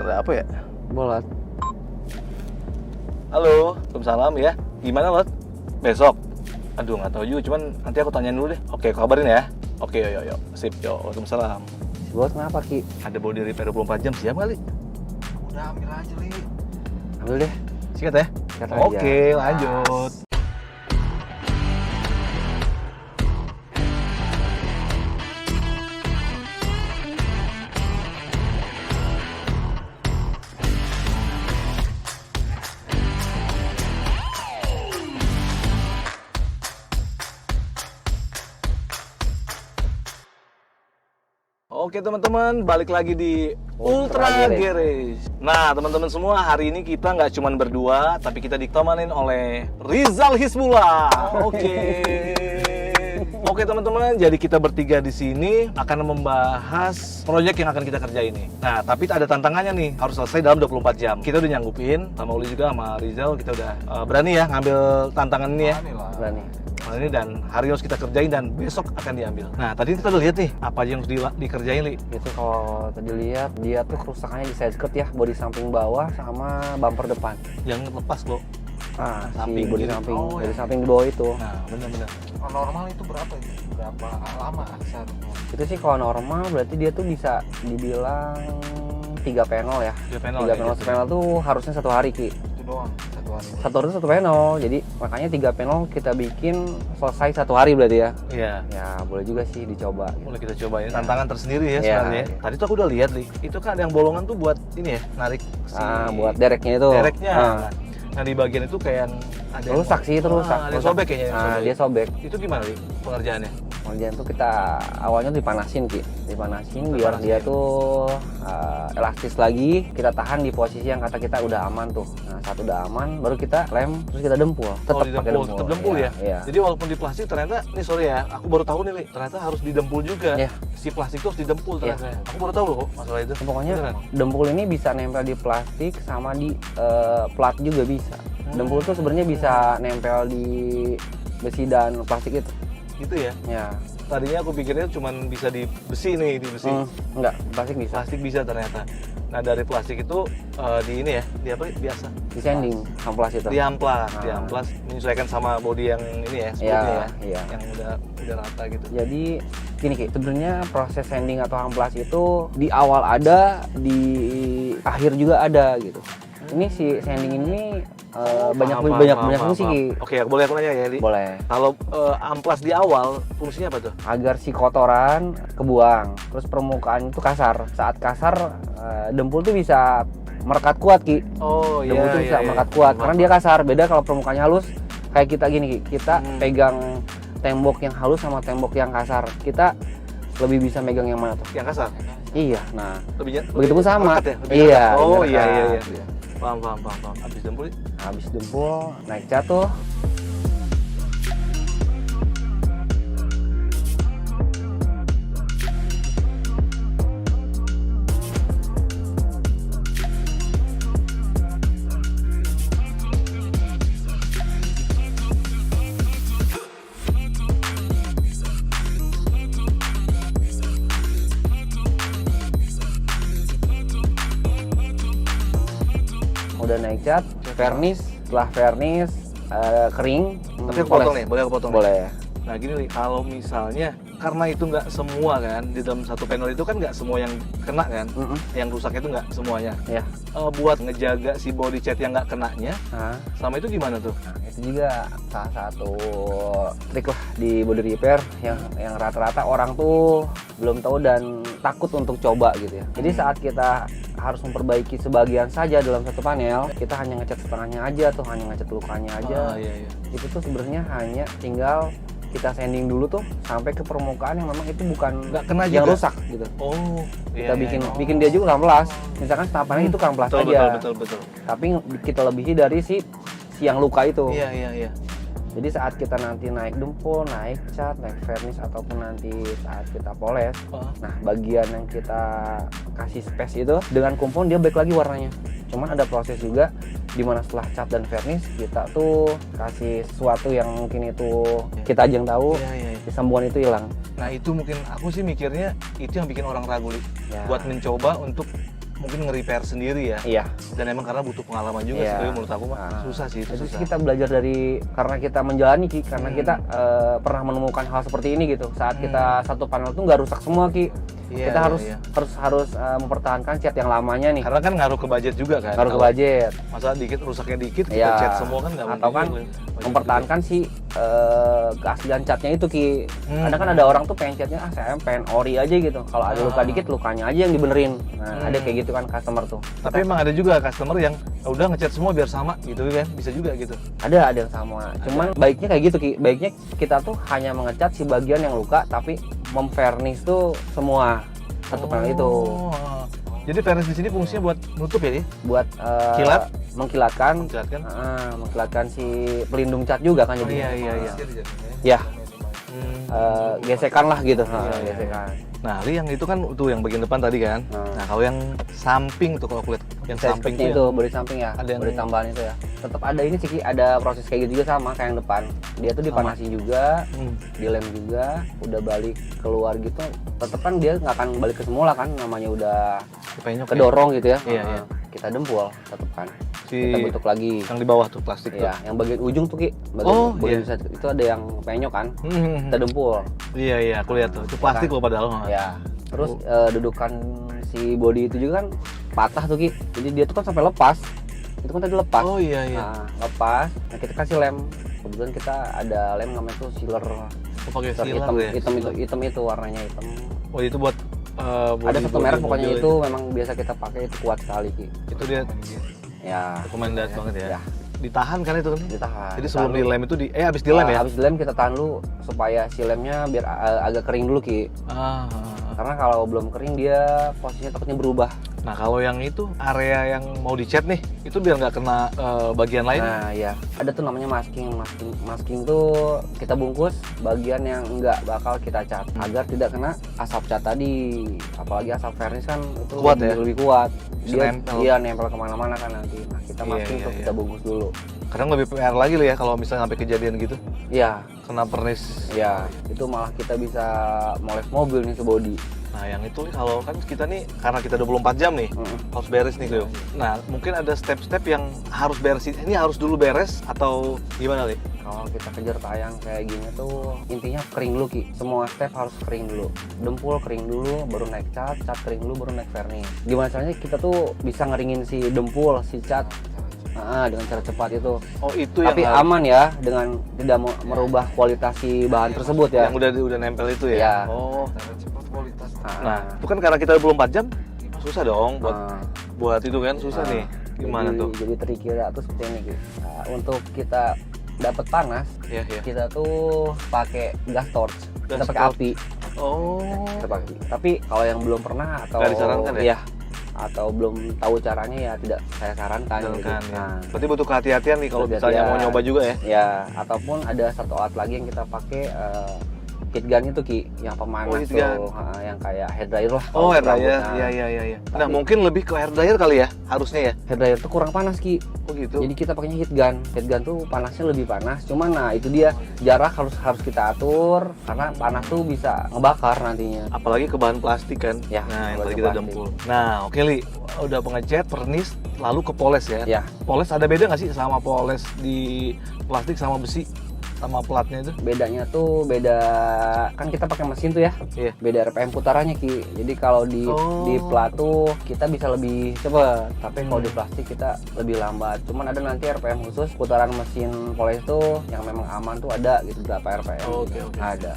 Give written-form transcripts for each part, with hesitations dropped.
Ada apa ya? Bolot. Halo, Waalaikumsalam ya. Gimana Lot? Besok? Aduh nggak tahu juga, cuman nanti aku tanyain dulu deh. Oke, kabarin ya. Oke, yuk. Sip, yuk. Waalaikumsalam. Si Bolot kenapa, Ki? Ada body repair 24 jam, siap kali? Udah ambil aja, Li. Ambil deh. Sikat ya? Sikat aja. Oke, lanjut. Oke teman-teman, balik lagi di Ultra Garage. Nah teman-teman semua, hari ini kita nggak cuma berdua, tapi kita ditemanin oleh Rizal Hisbullah. Oke teman-teman, jadi kita bertiga di sini akan membahas proyek yang akan kita kerjain ini. Nah, tapi ada tantangannya nih, harus selesai dalam 24 jam. Kita udah nyanggupin, sama Uli juga, sama Rizal, kita udah berani ya ngambil tantangan ini ya. Berani. Nah, ini dan hari harus kita kerjain dan besok akan diambil. Nah, tadi kita udah lihat nih, apa aja yang harus dikerjain, Li. Itu kalau tadi lihat, dia tuh kerusakannya di side skirt ya, bodi samping bawah sama bumper depan. Yang lepas, Bro. Nah, Samping si bodi kiri. samping, Oh, bodi iya. samping di bawah itu. Nah, benar-benar. Kalau normal itu berapa ini? Berapa lama seharusnya? Itu sih kalau normal berarti dia tuh bisa dibilang 3 panel ya. 3 panel. 3 panel, panel tuh harusnya 1 hari, Ki. Itu doang, satu hari. Satu hari 1 panel, jadi makanya 3 panel kita bikin selesai 1 hari berarti ya. Iya. Ya boleh juga sih dicoba. Boleh kita cobain. Tantangan tersendiri ya Iya. sebenarnya. Tadi tuh aku udah lihat, Li. Itu kan ada yang bolongan tuh buat ini ya, narik si Buat dereknya itu. dereknya. Ah. Nah, di bagian itu kayak yang ada yang Rusak sih, itu rusak. Ada yang sobek kayaknya. yang sobek. Dia sobek. Itu gimana, Li, pengerjaannya? Kemudian tuh kita awalnya dipanasin, Ki. Dipanasin biar dia tuh elastis lagi. Kita tahan di posisi yang kata kita udah aman tuh. Nah, saat udah aman baru kita lem, terus kita dempul. Tetap pakai didempul, tetap dempul ya? Iya. Jadi walaupun di plastik ternyata, nih sorry ya, aku baru tahu nih, Li, ternyata harus didempul juga. Iya. Si plastik itu harus didempul ternyata. Aku baru tahu loh kok masalah itu. Pokoknya Beneran? dempul ini bisa nempel di plastik sama di plat juga bisa. Dempul tuh sebenarnya bisa nempel di besi dan plastik itu. Gitu ya. Ya. Tadinya aku pikirnya cuma bisa di besi nih, di besi. Enggak, plastik bisa. Plastik bisa ternyata. Nah, dari plastik itu di ini ya, di apa? Biasa. Di sanding amplas itu. Diamplas, Ah. diamplas menyesuaikan sama body yang ini ya, Iya, smoothnya ya. iya. Yang udah rata gitu. Jadi gini Ki, sebenarnya proses sanding atau amplas itu di awal ada, di akhir juga ada gitu. Ini si sanding ini banyak fungsi Ki. Oke, boleh aku nanya ya, Li? Boleh. Kalau amplas di awal, fungsinya apa tuh? Agar si kotoran kebuang, terus permukaan itu kasar. Saat kasar, dempul tuh bisa merekat kuat Ki. Oh iya. Dempul tuh bisa merekat kuat karena dia kasar. Beda kalau permukaannya halus, kayak kita gini Ki. Kita pegang tembok yang halus sama tembok yang kasar. Kita lebih bisa megang yang mana tuh? Yang kasar. Iya. Nah, Lebih begitupun sama. rekat ya? Lebih Iya. rekat. Oh lebih iya rekat. iya. Paham. Habis dempul. Habis dempul, naik cat tuh. Udah naik cat, vernis, setelah vernis kering. Tapi aku potong nih, boleh aku potong? nih? Boleh. Nah gini nih, kalau misalnya karena itu nggak semua kan di dalam satu panel itu kan nggak semua yang kena kan, yang rusak itu nggak semuanya. Ya. Buat ngejaga si body cat yang nggak kenanya, Nah, sama itu gimana tuh? itu juga salah satu trik lah di body repair yang rata-rata orang tuh belum tahu dan takut untuk coba gitu ya. Jadi saat kita harus memperbaiki sebagian saja dalam satu panel, kita hanya ngecat setengahnya aja tuh, hanya ngecat lukanya aja. Iya. Itu tuh sebenarnya hanya tinggal kita sanding dulu tuh sampai ke permukaan yang memang itu bukan Nggak kena yang juga? rusak gitu. Oh. Kita bikin dia juga kamplas. Misalkan setapannya itu kamplas aja. Betul. Tapi kita lebihi dari si yang luka itu. Iya. Jadi saat kita nanti naik dempul, naik cat, naik vernis ataupun nanti saat kita poles, nah bagian yang kita kasih space itu dengan kumpul dia balik lagi warnanya. Cuman ada proses juga di mana setelah cat dan vernis kita tuh kasih sesuatu yang mungkin itu kita aja yang tahu, Iya. kesembuhan itu hilang. Nah itu mungkin aku sih mikirnya itu yang bikin orang ragu, Li. Ya. Buat mencoba untuk mungkin nge-repair sendiri ya. Iya. Dan emang karena butuh pengalaman juga sih, Iya. tapi menurut aku mah Nah, susah sih itu Itu susah. kita belajar dari karena kita menjalani Ki, karena kita pernah menemukan hal seperti ini gitu. Saat kita satu panel tuh nggak rusak semua Ki. Iya, Kita iya, harus mempertahankan cat yang lamanya nih. Karena kan ngaruh ke budget juga kan. Ngaruh ke Kalau budget. Masalah dikit rusaknya dikit kita Iya. cat semua kan nggak Atau kan mungkin juga. mempertahankan si keaslian catnya itu Ki. Kadang kan ada orang tuh pengen catnya saya pengen ori aja gitu. Kalau ada luka dikit lukanya aja yang dibenerin. Nah, ada kayak gitu kan customer tuh. Tapi emang ada juga customer yang udah ngecat semua biar sama gitu kan, bisa juga gitu. Ada yang sama. Cuman baiknya kayak gitu Ki. Baiknya kita tuh hanya mengecat si bagian yang luka tapi memvernish tuh semua satu panel itu. Jadi fairness di sini fungsinya buat nutup ya, Di? Buat Kilat? mengkilatkan Kilat kan? mengkilatkan si pelindung cat juga kan Oh, jadi. iya. Pasir jadinya. Ya, Hmm. gesekan lah gitu. Iya. Gesekan. Nah, Li, yang itu kan tuh yang bagian depan tadi kan. Nah, kalau yang samping tuh kalau kulit yang samping Sampingnya tuh itu yang- body samping ya. ada yang- Body tambahan itu ya. Tetap ada ini sih Ki, ada proses kayak gitu juga sama kayak yang depan. Dia tuh dipanasin juga, dilem juga, udah balik keluar gitu. Tetap kan dia nggak akan balik ke semula kan, namanya udah penyok ya? kedorong gitu ya. Iya, iya. Kita dempul tetap kan. Si Kita bentuk lagi. yang di bawah tuh plastik tuh. Iya, yang bagian ujung tuh Ki, bagian Oh, bagian iya. itu ada yang penyok kan. Kita dempul. Iya, aku lihat tuh. Itu plastik loh padahal. Ya. Terus dudukan si body itu juga kan patah tuh Ki. Jadi dia tuh kan sampai lepas. Itu kan tadi lepas. Oh iya. Nah, lepas. Nah, kita kasih lem. Kebetulan kita ada lem namanya tuh sealer. Oh, pakai Sealer sealer ya. hitam itu warnanya hitam. Oh, itu buat Ada satu merek pokoknya mobil itu memang biasa kita pakai, itu kuat sekali Ki. Itu dia Ya, rekomendasi banget ya. Ya. Ditahan kan itu kan? ditahan. Jadi Ditahan sebelum dulu. dilem itu habis dilem ya? Habis dilem kita tahan dulu supaya si lemnya biar agak kering dulu Ki. Ah. Karena kalau belum kering dia posisinya takutnya berubah. Nah, kalau yang itu area yang mau dicat nih, itu biar nggak kena bagian lain. Nah, ya. Ada tuh namanya masking. Masking tuh kita bungkus bagian yang enggak bakal kita cat agar tidak kena asap cat tadi. Apalagi asap vernis kan itu Kuat ya? lebih kuat. Bisa nempel. Iya, nempel kemana-mana kan nanti. Nah, kita Iya, masking iya, tuh iya. kita bungkus dulu. Kadang lebih PR lagi loh ya kalau misalnya sampai kejadian gitu, Iya, kena pernis. iya. Itu malah kita bisa moles mobil nih sebody. Nah, yang itu nih kalau kan kita nih karena kita 24 jam nih harus beres nih Leo. Nah, mungkin ada step-step yang harus beres. Ini harus dulu beres atau gimana nih? Kalau kita kejar tayang kayak gini tuh intinya kering dulu Ki. Semua step harus kering dulu. Dempul kering dulu, baru naik cat kering dulu, baru naik vernis. Gimana caranya kita tuh bisa ngeringin si dempul, si cat dengan cara cepat itu. Oh, itu Tapi yang aman ya, dengan tidak merubah kualitas si bahan tersebut ya. yang udah nempel itu ya. Iya. Oh. Cara cepat kualitas. Nah, itu kan karena kita 24 jam susah dong Nah, buat itu kan susah nih. Gimana jadi, tuh? Jadi triknya tuh seperti ini Ki. Nah, untuk kita dapat panas, Iya, iya. kita tuh pakai gas torch. Kita Gas pakai torch. api. Oh. Kita pakai. Tapi kalau yang belum pernah atau Nggak disarankan ya? Iya. Atau belum tahu caranya ya tidak saya sarankan gitu. Misalkan, ya. Nah, Berarti butuh kehati-hatian nih kalau misalnya Kehati-hatian. mau nyoba juga ya. ya ataupun ada satu alat lagi yang kita pakai heat gun itu Ki, yang pemanas Oh, heat tuh, gun. yang kayak hair dryer lah. Oh, kalau hair dryer. rambut. Iya, iya, iya. Nah, Tapi- mungkin lebih ke hair dryer kali ya, harusnya ya. Hair dryer tuh kurang panas Ki. Oh gitu. Jadi kita pakainya heat gun. Heat gun tuh panasnya lebih panas. Cuman nah itu dia jarak harus kita atur karena panas tuh bisa ngebakar nantinya. Apalagi ke bahan plastik kan. Ya, Nah, yang tadi apalagi kita ke dempul. Nah, oke Li. Udah pengecat, pernis, lalu ke poles ya. Ya, Poles ada beda nggak sih sama poles di plastik sama besi sama platnya itu? bedanya tuh beda kan kita pakai mesin tuh ya. Iya. Beda RPM putarannya Ki. Jadi kalau di Oh. di plat tuh kita bisa lebih cepet, tapi kalau Hmm. di plastik kita lebih lambat. Cuman ada nanti RPM khusus putaran mesin poles tuh yang memang aman tuh ada gitu berapa RPM. Oke, oke. Ada.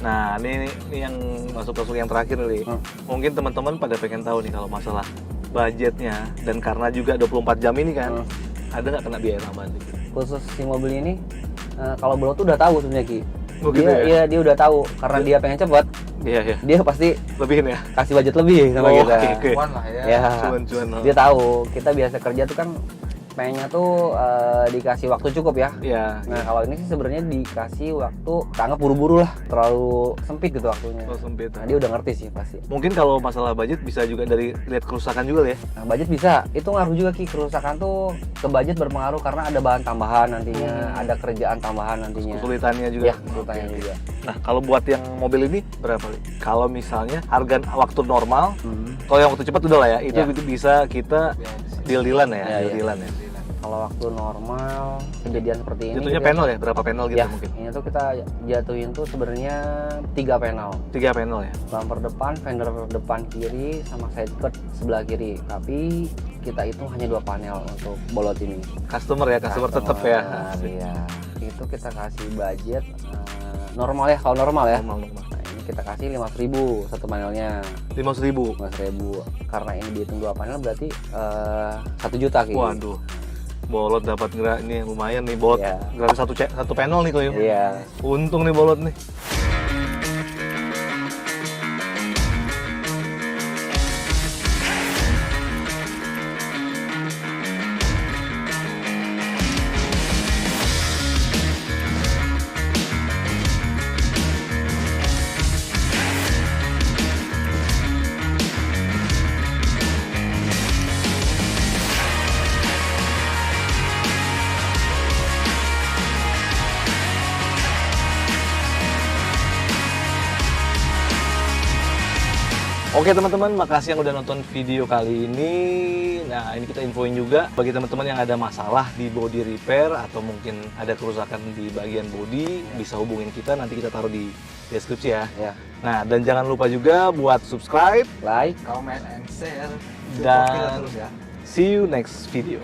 Nah, ini yang masuk yang terakhir nih. Mungkin teman-teman pada pengen tahu nih kalau masalah budgetnya dan karena juga 24 jam ini kan, ada nggak kena biaya tambahan nih? Khusus si mobil ini kalau Bro tuh udah tahu sebenarnya Ki. Oh, gitu Dia ya? iya, dia udah tahu karena dia pengen cepet, Iya, iya. dia pasti Lebihin ya. kasih budget lebih sama Oh, kita. oke. Cuan lah ya. Ya. Cuan-cuan. Dia tahu kita biasa kerja tuh kan mainnya tuh dikasih waktu cukup ya. Iya. Nah kalau ini sih sebenarnya dikasih waktu, anggap buru-buru lah, terlalu sempit gitu waktunya. Oh, sempit. Nah dia udah ngerti sih pasti. Mungkin kalau masalah budget bisa juga dari lihat kerusakan juga ya. Nah budget bisa, itu ngaruh juga Ki, kerusakan tuh ke budget berpengaruh karena ada bahan tambahan nantinya, ada kerjaan tambahan nantinya. Kesulitannya juga. Ya, kesulitannya juga. Nah, kalau buat yang mobil ini berapa, Li? Kalau misalnya harga waktu normal, kalau yang waktu cepat udah lah ya, itu Ya. bisa kita deal-dealan ya, Ya, ya. deal-dealan ya. Kalau waktu normal kejadian seperti ini Jatuhnya kita- panel ya, berapa panel gitu ya, mungkin? ini tuh kita jatuhin tuh sebenarnya 3 panel. 3 panel ya. Bumper depan, fender depan kiri, sama side cut sebelah kiri. Tapi kita hitung hanya 2 panel untuk bolot ini. Customer ya, customer tetap ya. Iya. Itu kita kasih budget normal ya, kalau normal ya. Normal. Nah, ini kita kasih 5.000 satu panelnya. 500.000. 5.000. Karena ini dihitung 2 panel berarti 1 juta Ki. Waduh. Bolot dapat ini lumayan nih, bolot Iya. gratis satu panel nih kalau Iya. Untung nih bolot nih. Oke teman-teman, makasih yang udah nonton video kali ini. Nah, ini kita infoin juga bagi teman-teman yang ada masalah di body repair atau mungkin ada kerusakan di bagian body, bisa hubungin kita, nanti kita taruh di deskripsi ya. Ya. Nah, dan jangan lupa juga buat subscribe Like. Comment and share. Dan- Support kita terus ya. See you next video.